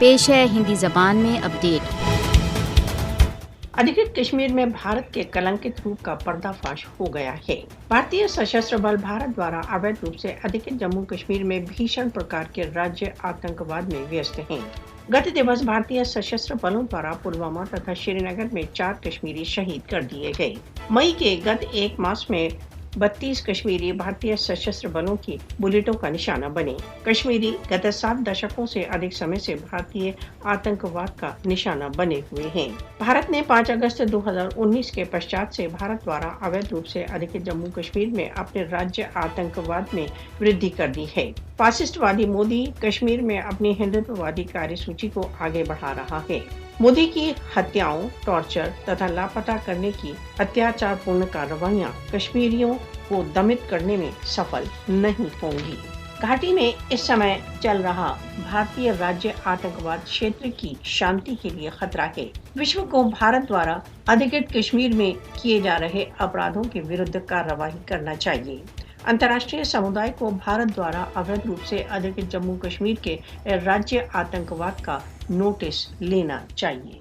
پیش ہے ہندی زبان میں اپڈیٹ۔ अधिकृत कश्मीर में भारत के कलंकित रूप का पर्दाफाश हो गया है। भारतीय सशस्त्र बल भारत द्वारा अवैध रूप से अधिकृत जम्मू कश्मीर में भीषण प्रकार के राज्य आतंकवाद में व्यस्त हैं। गत दिवस भारतीय सशस्त्र बलों द्वारा पुलवामा तथा श्रीनगर में 4 कश्मीरी शहीद कर दिए गए। मई के गत एक मास में 32 कश्मीरी भारतीय सशस्त्र बलों की बुलेटों का निशाना बने। कश्मीरी गत 7 दशकों से अधिक समय से भारतीय आतंकवाद का निशाना बने हुए हैं। भारत ने 5 अगस्त 2019 के पश्चात से भारत द्वारा अवैध रूप से अधिकृत जम्मू कश्मीर में अपने राज्य आतंकवाद में वृद्धि कर दी है। फासिस्टवादी मोदी कश्मीर में अपनी हिंदुत्ववादी कार्यसूची को आगे बढ़ा रहा है। मोदी की हत्याओं, टॉर्चर तथा लापता करने की अत्याचारपूर्ण कार्रवाइयां कश्मीरियों को दमित करने में सफल नहीं होंगी। घाटी में इस समय चल रहा भारतीय राज्य आतंकवाद क्षेत्र की शांति के लिए खतरा है। विश्व को भारत द्वारा अधिकृत कश्मीर में किए जा रहे अपराधों के विरुद्ध कार्रवाई करना चाहिए। अंतर्राष्ट्रीय समुदाय को भारत द्वारा अवैध रूप से अधिकृत जम्मू कश्मीर के राज्य आतंकवाद का नोटिस लेना चाहिए।